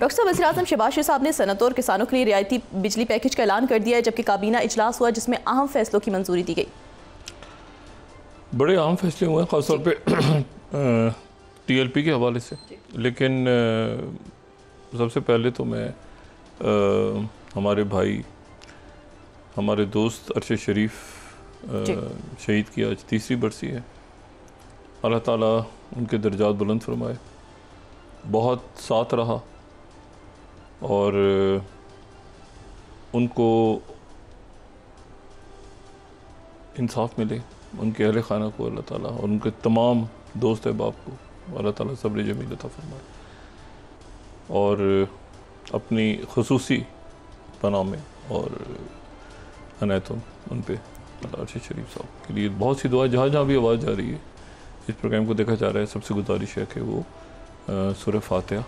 Doctor साहब, वज़ीर-ए-आज़म शहबाज शरीफ साहब ने सनअत और किसानों के लिए रियायती बिजली पैकेज का ऐलान कर दिया है, जबकि काबीना इजलास हुआ जिसमें अहम फैसलों की मंजूरी दी गई। बड़े अहम फैसले हुए हैं, ख़ासतौर पे TLP के हवाले से। लेकिन सबसे पहले तो मैं हमारे भाई, हमारे दोस्त अरशद शरीफ शहीद की आज तीसरी बरसी है। अल्लाह ताला उनके दर्जात बुलंद फरमाए। बहुत साथ रहा और उनको इंसाफ मिले, उनके अहले खाना को अल्लाह ताला और उनके तमाम दोस्त अहबाब को अल्लाह ताला सब्र जमील अता फरमाए और अपनी खुसूसी पनाह में और अनायतों उन पे अरशद शरीफ साहब के लिए बहुत सी दुआ। जहाँ जहाँ भी आवाज़ जा रही है इस प्रोग्राम को देखा जा रहा है, सबसे गुजारिश है कि वो सूरह फातिहा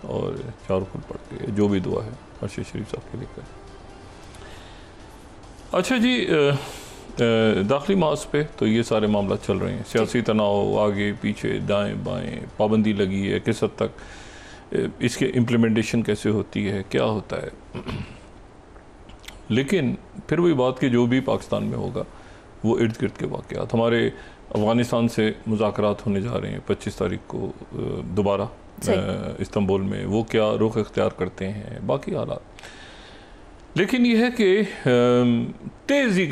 और चारों खुद पढ़ के जो भी दुआ है अरशद शरीफ साहब के लिए करें। अच्छा जी, दाखिली मास पे तो ये सारे मामला चल रहे हैं, सियासी तनाव आगे पीछे दाएं बाएं, पाबंदी लगी है, किस हद तक इसके इम्प्लीमेंटेशन कैसे होती है, क्या होता है। लेकिन फिर वही बात कि जो भी पाकिस्तान में होगा वो इर्द गिर्द के वाक़यात, हमारे अफ़गानिस्तान से मुज़ाकरात होने जा रहे हैं 25 तारीख को दोबारा इस्तांबुल में, वो क्या रुख इख्तियार करते हैं, बाकी हालात। लेकिन ये है कि तेज़ी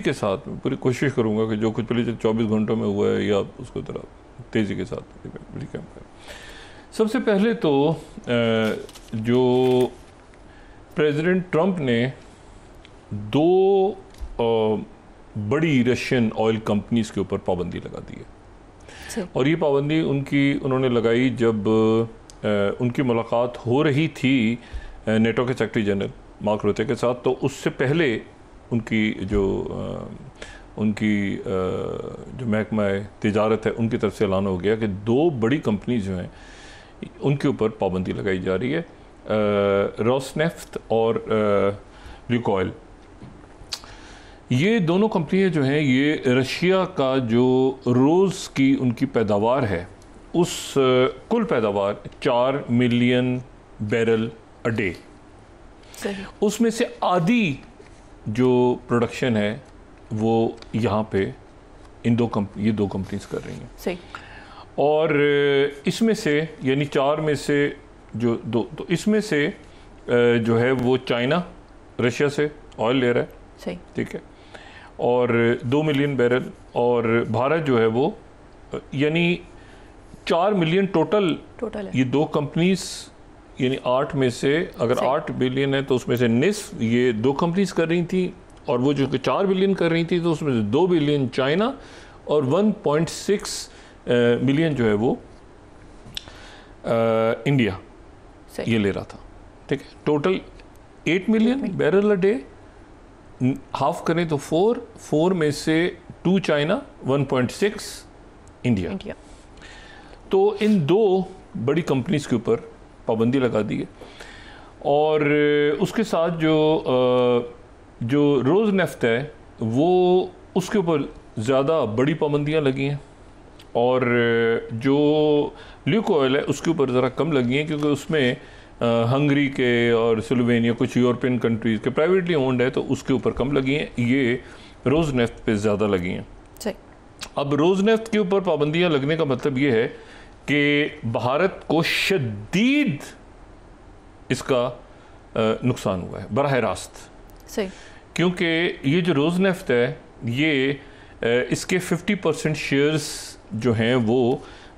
के साथ मैं पूरी कोशिश करूँगा कि जो कुछ पिछले 24 घंटों में हुआ है या उसको ज़रा तेज़ी के साथ रिकैप करें। सबसे पहले तो जो प्रेसिडेंट ट्रंप ने 2 बड़ी रशियन ऑयल कंपनीज़ के ऊपर पाबंदी लगा दी है और ये पाबंदी उन्होंने लगाई जब उनकी मुलाकात हो रही थी नेटो के सेक्रेटरी जनरल मार्क रूटे के साथ। तो उससे पहले उनकी जो महकमा तिजारत है उनकी तरफ से ऐलान हो गया कि 2 बड़ी कंपनी जो हैं उनके ऊपर पाबंदी लगाई जा रही है, रोसनेफ्ट और ल्यूकोइल। ये दोनों कंपनियां जो हैं ये रशिया का जो रोज़ की उनकी पैदावार है उस कुल पैदावार 4 मिलियन बैरल अ डे, उसमें से आधी जो प्रोडक्शन है वो यहाँ पे ये 2 कंपनीज कर रही हैं। सही। और इसमें से यानी 4 में से जो 2, तो इसमें से जो है वो चाइना रशिया से ऑयल ले रहा है, सही, ठीक है, और 2 मिलियन बैरल, और भारत जो है वो यानी 4 मिलियन टोटल है। ये 2 कंपनीज यानी 8 में से अगर 8 बिलियन है तो उसमें से निस्फ ये 2 कंपनीज कर रही थी, और वो जो 4 बिलियन कर रही थी तो उसमें से 2 बिलियन चाइना और 1.6 मिलियन जो है वो इंडिया ये ले रहा था, ठीक है। Total 8 million barrel a day, half करें तो 4 में से 2 चाइना, 1.6 इंडिया। तो इन 2 बड़ी कंपनीज के ऊपर पाबंदी लगा दी है और उसके साथ जो रोज़ नेफ्ट है वो उसके ऊपर ज़्यादा बड़ी पाबंदियां लगी हैं, और जो ल्यूकोइल है उसके ऊपर ज़रा कम लगी हैं क्योंकि उसमें हंगरी के और स्लोवेनिया कुछ यूरोपियन कंट्रीज़ के प्राइवेटली ओन्ड है तो उसके ऊपर कम लगी हैं। ये रोज़ नेफ्ट पे ज़्यादा लगी हैं। अब रोज़ नेफ्ट के ऊपर पाबंदियां लगने का मतलब ये है कि भारत को शदीद इसका नुकसान हुआ है बराह रास्त, सही, क्योंकि ये जो रोज़ नेफ्ट है ये इसके 50% शेयर्स जो हैं वो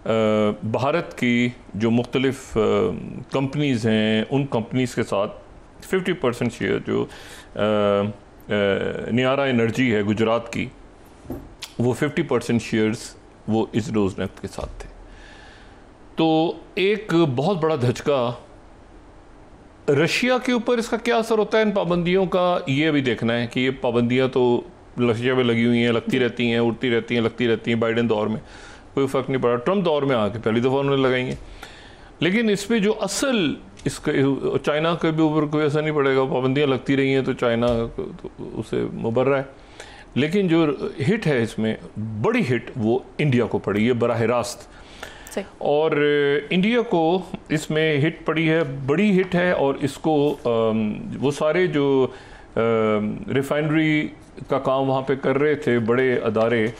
भारत की जो मुख्तलिफ कंपनीज़ हैं उन कंपनीज़ के साथ 50% शेयर जो नियारा एनर्जी है गुजरात की, वो 50% शेयर्स वो इस रोज़ नेफ्ट के साथ थे। तो एक बहुत बड़ा धचका रशिया के ऊपर इसका क्या असर होता है इन पाबंदियों का, ये अभी देखना है कि ये पाबंदियां तो रशिया में लगी हुई हैं, लगती रहती हैं, उड़ती रहती हैं, लगती रहती हैं। बाइडेन दौर में कोई फ़र्क नहीं पड़ा, ट्रंप दौर में आके पहली दफ़ा उन्होंने लगाई हैं, लेकिन इस पर जो असल इसका चाइना के भी ऊपर कोई असर नहीं पड़ेगा। पाबंदियाँ लगती रही हैं तो चाइना तो उसे मुबर्रा है, लेकिन जो हिट है इसमें बड़ी हिट वो इंडिया को पड़ी है बराह रास्त। और इंडिया को इसमें हिट पड़ी है, बड़ी हिट है, और इसको वो सारे जो रिफाइनरी का काम वहाँ पे कर रहे थे बड़े अदारे,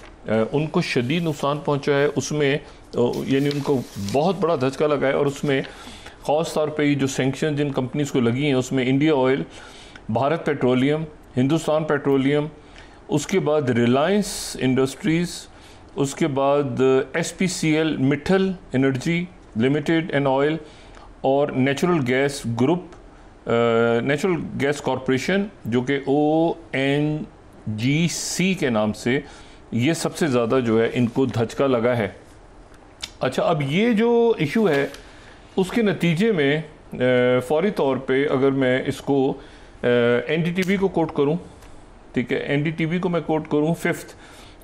उनको शदीद नुकसान पहुँचा है उसमें, यानी उनको बहुत बड़ा धचका लगा है। और उसमें ख़ास तौर पे जो सैंक्शन जिन कंपनीज़ को लगी हैं उसमें India Oil, Bharat Petroleum, Hindustan Petroleum, उसके बाद रिलायंस इंडस्ट्रीज़, उसके बाद SPCL Mittal Energy Limited and oil, और natural gas group, natural gas corporation जो कि ONGC के नाम से, ये सबसे ज़्यादा जो है इनको धचका लगा है। अच्छा, अब ये जो इशू है उसके नतीजे में फौरी तौर पे अगर मैं इसको NDTV को कोट करूं, ठीक है, NDTV को मैं कोट करूं 5th,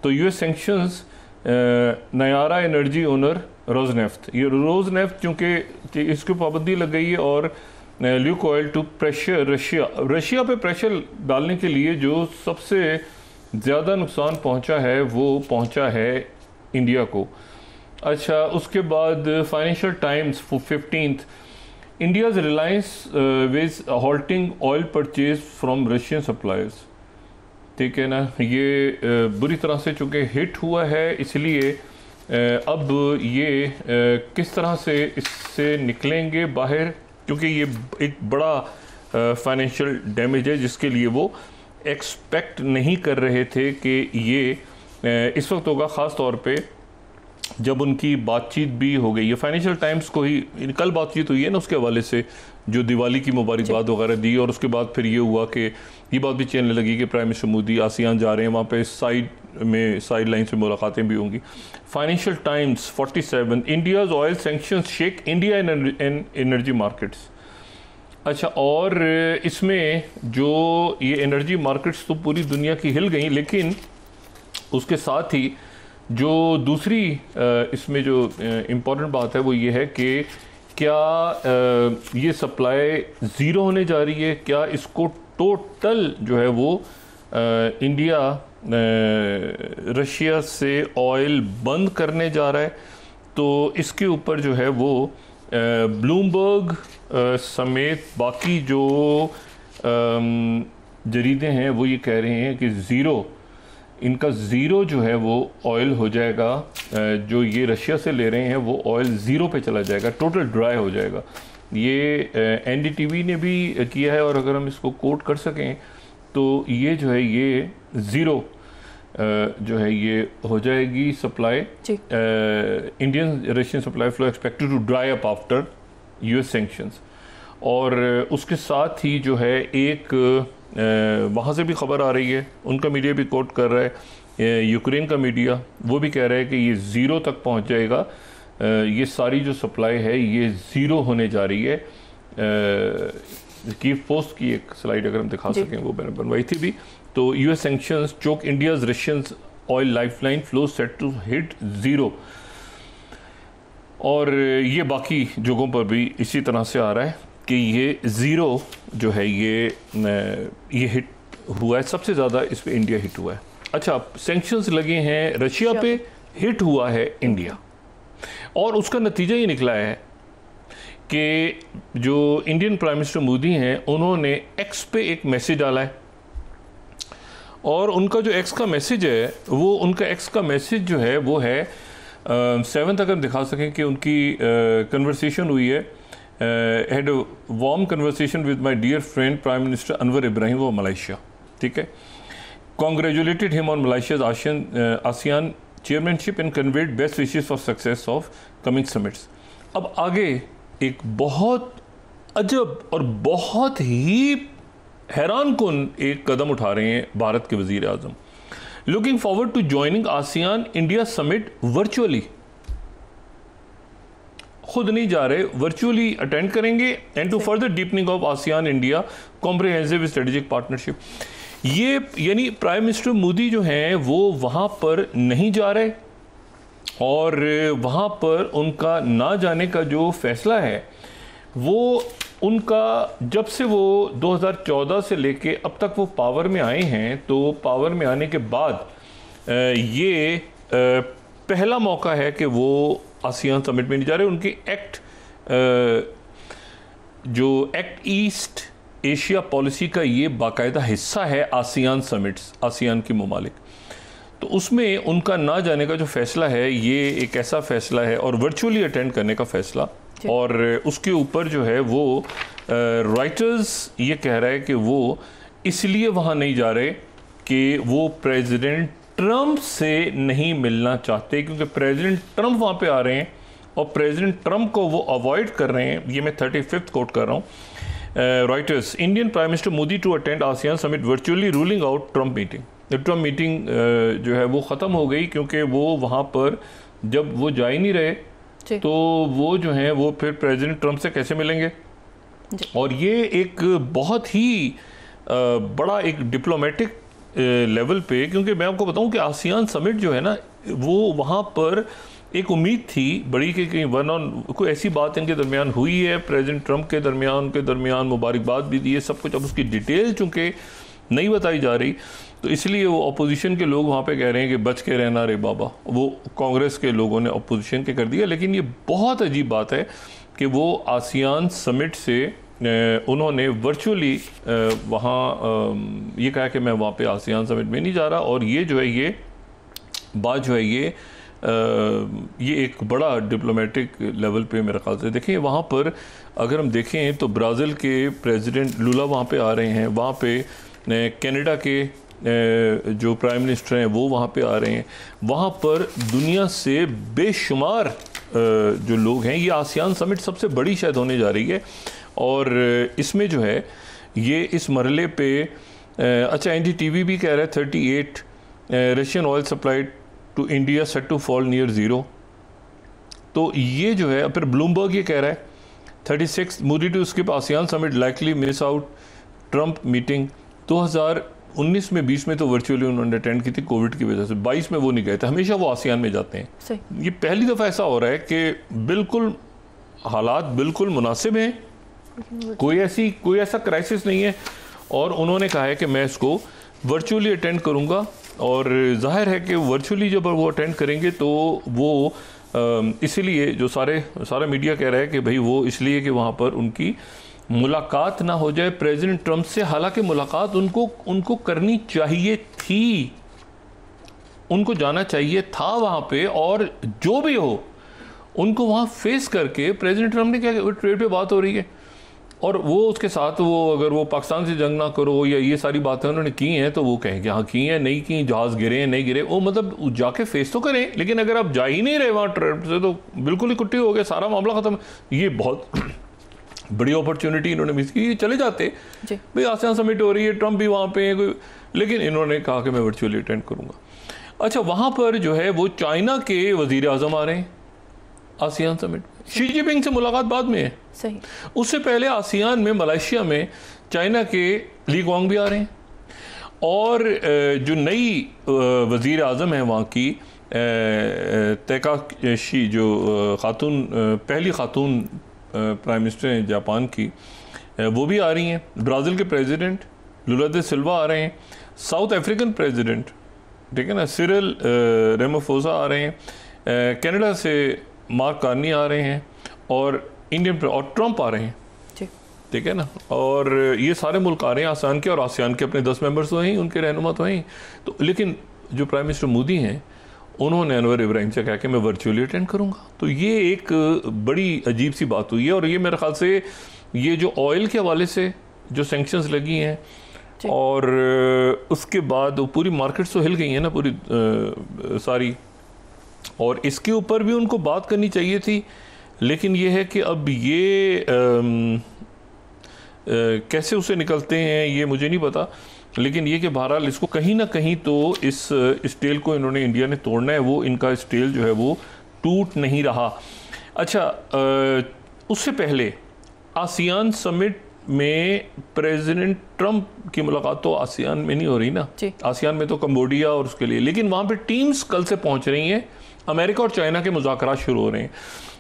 तो US sanctions Nayara energy owner Rosneft, ये रोजनेफ्ट चूँकि इसको पाबंदी लग गई है, और ल्यूकोइल टू प्रेशर रशिया पे प्रेशर डालने के लिए जो सबसे ज़्यादा नुकसान पहुंचा है वो पहुंचा है इंडिया को। अच्छा, उसके बाद Financial Times 15th, India's Reliance weighs halting oil purchase from Russian suppliers, ठीक है ना। ये बुरी तरह से चूँकि हिट हुआ है, इसलिए अब ये किस तरह से इससे निकलेंगे बाहर, क्योंकि ये एक बड़ा फाइनेंशियल डैमेज है जिसके लिए वो एक्सपेक्ट नहीं कर रहे थे कि ये इस वक्त होगा, ख़ास तौर पे जब उनकी बातचीत भी हो गई है। फाइनेंशियल टाइम्स को ही कल बातचीत हुई है ना, उसके हवाले से जो दिवाली की मुबारकबाद वगैरह दी, और उसके बाद फिर ये हुआ कि ये बात भी चलने लगी कि प्राइम मिनिस्टर मोदी आसियान जा रहे हैं, वहाँ पे साइड लाइन से मुलाकातें भी होंगी। Financial times 47, India's oil sanctions shake India in energy markets. अच्छा, और इसमें जो ये एनर्जी मार्केट्स तो पूरी दुनिया की हिल गई, लेकिन उसके साथ ही जो दूसरी इसमें जो इम्पॉर्टेंट बात है वो ये है कि क्या ये सप्लाई ज़ीरो होने जा रही है, क्या इसको टोटल जो है वो इंडिया रशिया से ऑयल बंद करने जा रहा है। तो इसके ऊपर जो है वो ब्लूमबर्ग समेत बाकी जो जरीदे हैं वो ये कह रहे हैं कि इनका ज़ीरो जो है वो ऑयल हो जाएगा, जो ये रशिया से ले रहे हैं वो ऑयल ज़ीरो पे चला जाएगा, टोटल ड्राई हो जाएगा। ये NDTV ने भी किया है, और अगर हम इसको कोट कर सकें तो ये जो है ये ज़ीरो जो है ये हो जाएगी supply, Indian Russian supply flow expected to dry up after US sanctions. और उसके साथ ही जो है एक वहाँ से भी खबर आ रही है, उनका मीडिया भी कोट कर रहा है, यूक्रेन का मीडिया, वो भी कह रहा है कि ये ज़ीरो तक पहुँच जाएगा, ये सारी जो सप्लाई है ये ज़ीरो होने जा रही है। कीव पोस्ट की एक स्लाइड अगर हम दिखा सकें, वो मैंने बनवाई थी भी। तो US sanctions choke India's Russian oil lifeline flow set to hit zero, और ये बाकी जगहों पर भी इसी तरह से आ रहा है कि ये ज़ीरो जो है ये हिट हुआ है, सबसे ज़्यादा इस पे इंडिया हिट हुआ है। अच्छा, सैंक्शंस लगे हैं रशिया पे, हिट हुआ है इंडिया, और उसका नतीजा ये निकला है कि जो इंडियन प्राइम मिनिस्टर मोदी हैं उन्होंने एक्स पे एक मैसेज डाला है, और उनका जो एक्स का मैसेज है वो उनका एक्स का मैसेज जो है वो है 7th अगर दिखा सकें कि उनकी कन्वर्सेशन हुई है, had a warm conversation with my dear friend Prime Minister Anwar Ibrahim of Malaysia, ठीक है, congratulated him on Malaysia's ASEAN chairmanship and conveyed best wishes for success of coming summits। अब आगे एक बहुत अजब और बहुत ही हैरान कुन एक कदम उठा रहे हैं भारत के वज़ीर आज़म, looking forward to joining ASEAN India Summit virtually, खुद नहीं जा रहे, वर्चुअली अटेंड करेंगे, and to further deepening of ASEAN India comprehensive strategic partnership. ये यानी प्राइम मिनिस्टर मोदी जो हैं वो वहाँ पर नहीं जा रहे, और वहाँ पर उनका ना जाने का जो फैसला है वो उनका जब से वो 2014 से लेके अब तक वो पावर में आए हैं, तो पावर में आने के बाद ये पहला मौका है कि वो आसियान समिट में नहीं जा रहे। उनके जो एक्ट ईस्ट एशिया पॉलिसी का ये बाकायदा हिस्सा है आसियान समिट्स, आसियान के ममालिक, तो उसमें उनका ना जाने का जो फैसला है ये एक ऐसा फैसला है, और वर्चुअली अटेंड करने का फैसला, और उसके ऊपर जो है वो रॉयटर्स ये कह रहा है कि वो इसलिए वहाँ नहीं जा रहे कि वो प्रेसिडेंट ट्रंप से नहीं मिलना चाहते, क्योंकि प्रेसिडेंट ट्रंप वहाँ पे आ रहे हैं और प्रेसिडेंट ट्रंप को वो अवॉइड कर रहे हैं। ये मैं 35th कोट कर रहा हूँ। Reuters, Indian prime minister Modi to attend ASEAN summit virtually ruling out Trump meeting. Trump meeting जो है वो ख़त्म हो गई, क्योंकि वो वहाँ पर जब वो जा ही नहीं रहे तो वो जो हैं वो फिर प्रेसिडेंट ट्रंप से कैसे मिलेंगे। और ये एक बहुत ही बड़ा एक डिप्लोमेटिक लेवल पे, क्योंकि मैं आपको बताऊं कि आसियान समिट जो है ना वो वहाँ पर एक उम्मीद थी बड़ी कि कहीं कोई ऐसी बात इनके दरमियान हुई है, प्रेसिडेंट ट्रंप के दरमियान मुबारकबाद भी दी है, सब कुछ। अब उसकी डिटेल चूँकि नहीं बताई जा रही, तो इसलिए वो अपोजिशन के लोग वहाँ पे कह रहे हैं कि बच के रहना रे बाबा। वो कांग्रेस के लोगों ने अपोजिशन के कर दिया। लेकिन ये बहुत अजीब बात है कि वो आसियान समिट से उन्होंने वर्चुअली वहाँ ये कहा कि मैं वहाँ पे आसियान समिट में नहीं जा रहा। और ये जो है ये बात जो है ये एक बड़ा डिप्लोमेटिक लेवल पे मेरे ख्याल से देखें। वहाँ पर अगर हम देखें तो ब्राज़ील के प्रेसिडेंट लुला वहाँ पे आ रहे हैं, वहाँ पे कनाडा के जो प्राइम मिनिस्टर हैं वो वहाँ पे आ रहे हैं, वहाँ पर दुनिया से बेशुमार जो लोग हैं। ये आसियान समिट सबसे बड़ी शायद होने जा रही है, और इसमें जो है ये इस मरहले पे अच्छा एनडीटीवी भी कह रहा है 38 Russian oil supply to India set to fall near zero. तो ये जो है फिर ब्लूमबर्ग ये कह रहा है 36 Modi to skip ASEAN summit likely miss out Trump meeting. 2019 में 20 में तो वर्चुअली उन्होंने अटेंड की थी कोविड की वजह से, 22 में वो नहीं गए थे। हमेशा वो आसियान में जाते हैं। ये पहली दफ़ा ऐसा हो रहा है कि बिल्कुल हालात बिल्कुल मुनासिब हैं, कोई ऐसा क्राइसिस नहीं है, और उन्होंने कहा है कि मैं इसको वर्चुअली अटेंड करूंगा। और जाहिर है कि वर्चुअली जब वो अटेंड करेंगे तो वो इसीलिए जो सारा मीडिया कह रहा है कि भाई वो इसलिए कि वहाँ पर उनकी मुलाकात ना हो जाए प्रेसिडेंट ट्रंप से। हालांकि मुलाकात उनको करनी चाहिए थी, उनको जाना चाहिए था वहाँ पे, और जो भी हो उनको वहाँ फेस करके प्रेसिडेंट ट्रंप ने क्या ट्रेड पे बात हो रही है, और वो उसके साथ वो अगर वो पाकिस्तान से जंग ना करो या ये सारी बातें उन्होंने की हैं तो वो कहेंगे हाँ की हैं, नहीं की, जहाज़ गिरे हैं नहीं गिरे, वो मतलब जाके फेस तो करें। लेकिन अगर आप जा ही नहीं रहे वहाँ ट्रेड से तो बिल्कुल ही कुट्टी हो गया, सारा मामला ख़त्म। ये बहुत बड़ी अपॉर्चुनिटी इन्होंने मिस की, चले जाते भाई आसियान समिट हो रही है, ट्रंप भी वहाँ पे है कोई, लेकिन इन्होंने कहा कि मैं वर्चुअली अटेंड करूँगा। अच्छा, वहाँ पर जो है वो चाइना के वज़ीर आज़म आ रहे हैं आसियान समिट। शी जिनपिंग से मुलाकात बाद में है, सही। उससे पहले आसियान में मलेशिया में चाइना के ली गुआंग भी आ रहे हैं, और जो नई वज़ीर आज़म है वहाँ की तकाशी, जो खातून पहली खातून प्राइम मिनिस्टर हैं जापान की, वो भी आ रही हैं। ब्राज़ील के प्रेसिडेंट लुला दे सिल्वा आ रहे हैं, साउथ अफ्रीकन प्रेसिडेंट ठीक है ना सिरिल रामाफोसा आ रहे हैं, कनाडा से मार्क कार्नी आ रहे हैं, और इंडियन और ट्रंप आ रहे हैं, ठीक है ना। और ये सारे मुल्क आ रहे हैं आसियान के, और आसियान के अपने 10 मेंबर्स तो हैं, उनके रहनुमा तो हैं। तो लेकिन जो प्राइम मिनिस्टर मोदी हैं उन्होंने अनवर इब्राहिम से कहा कि मैं वर्चुअली अटेंड करूँगा। तो ये एक बड़ी अजीब सी बात हुई है। और ये मेरे ख्याल से ये जो ऑयल के हवाले से जो सैंक्शंस लगी हैं, और उसके बाद पूरी मार्केट्स तो हिल गई हैं ना पूरी सारी, और इसके ऊपर भी उनको बात करनी चाहिए थी। लेकिन ये है कि अब ये कैसे उसे निकलते हैं ये मुझे नहीं पता, लेकिन ये कि बहरहाल इसको कहीं ना कहीं तो इस टेल को इन्होंने इंडिया ने तोड़ना है, वो इनका स्टेल जो है वो टूट नहीं रहा। अच्छा, उससे पहले आसियान समिट में प्रेसिडेंट ट्रंप की मुलाकात तो आसियान में नहीं हो रही ना, आसियान में तो कंबोडिया और उसके लिए, लेकिन वहाँ पे टीम्स कल से पहुँच रही हैं। अमेरिका और चाइना के मुज़ाकरात शुरू हो रहे हैं,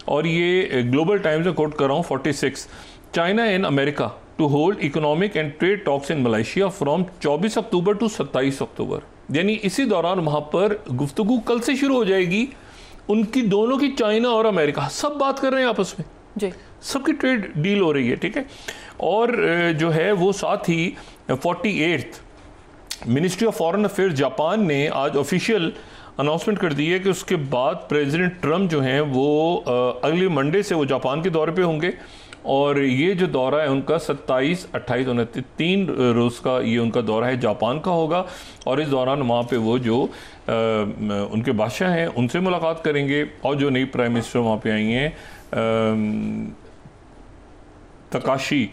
और ये ग्लोबल टाइम्स में कोट कर रहा हूँ 46, China and America to hold economic and trade talks in Malaysia from 24 October to 27 October. यानी इसी दौरान वहाँ पर गुफ्तगू कल से शुरू हो जाएगी उनकी दोनों की, चाइना और अमेरिका सब बात कर रहे हैं आपस में जी, सबकी ट्रेड डील हो रही है, ठीक है। और जो है वो साथ ही 48th ministry of foreign affairs Japan ने आज ऑफिशियल अनाउंसमेंट कर दी है कि उसके बाद प्रेसिडेंट ट्रम्प जो हैं वो अगले मंडे से वो जापान के दौरे पे होंगे, और ये जो दौरा है उनका 27, 28, 29 3 रोज़ का ये उनका दौरा है जापान का होगा। और इस दौरान वहाँ पे वो जो उनके बादशाह हैं उनसे मुलाकात करेंगे, और जो नई प्राइम मिनिस्टर वहाँ पे आई हैं तकाशी,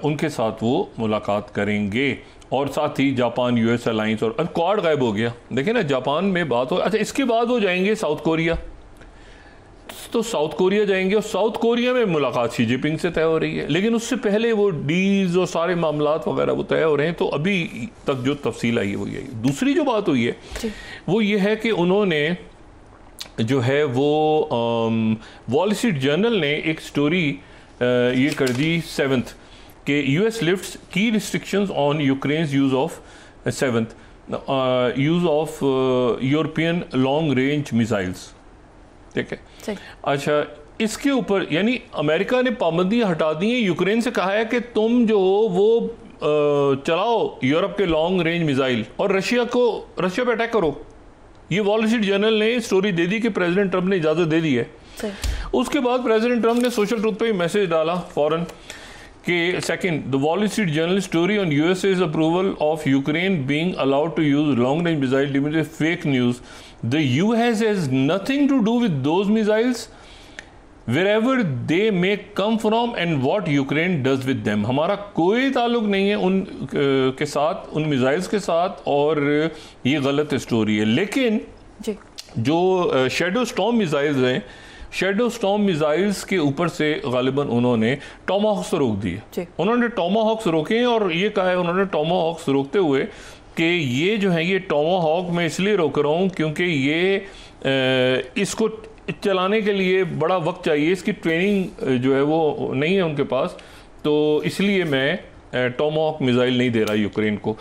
उनके साथ वो मुलाकात करेंगे। और साथ ही जापान यूएस अलाइंस और क्वाड गायब हो गया, देखिए ना, जापान में बात हो। अच्छा, इसके बाद वो जाएंगे साउथ कोरिया, तो साउथ कोरिया जाएंगे और साउथ कोरिया में मुलाकात शी जिनपिंग से तय हो रही है, लेकिन उससे पहले वो डील्स और सारे मामलात वगैरह वो तय हो रहे हैं। तो अभी तक जो तफसील आई है वो यही। दूसरी जो बात हुई है वो ये है कि उन्होंने जो है वो वॉल स्ट्रीट जर्नल ने एक स्टोरी ये कर दी 7th कि यूएस लिफ्ट्स की restrictions on Ukraine's use of 7th use of European long range missiles, ठीक है। अच्छा, इसके ऊपर यानी अमेरिका ने पाबंदियां हटा दी हैं, यूक्रेन से कहा है कि तुम जो हो वो चलाओ यूरोप के लॉन्ग रेंज मिसाइल और रशिया पे अटैक करो। ये वॉल स्ट्रीट जर्नल ने स्टोरी दे दी कि प्रेसिडेंट ट्रंप ने इजाज़त दे दी है। उसके बाद प्रेसिडेंट ट्रंप ने सोशल ट्रूथ पे मैसेज डाला फौरन कि second, the Wall Street Journal story on USA's approval of Ukraine being allowed to use long range missile deemed as fake news. The US has nothing to do with those missiles, wherever they may come from and what Ukraine does with them. हमारा कोई ताल्लुक नहीं है उन के साथ, उन missiles के साथ, और ये गलत स्टोरी है। लेकिन जी, जो शेडो स्टॉर्म मिसाइल्स हैं, शेडो स्टॉर्म मिसाइल्स के ऊपर से गालिबन उन्होंने टॉमाहॉक्स रोक दिए। उन्होंने टॉमाहॉक्स रोके हैं और ये कहा है उन्होंने टॉमाहॉक्स रोकते हुए कि ये जो है ये टॉमाहॉक मैं इसलिए रोक रहा हूँ क्योंकि ये इसको चलाने के लिए बड़ा वक्त चाहिए, इसकी ट्रेनिंग जो है वो नहीं है उनके पास, तो इसलिए मैं टॉमाहॉक मिसाइल नहीं दे रहा यूक्रेन को।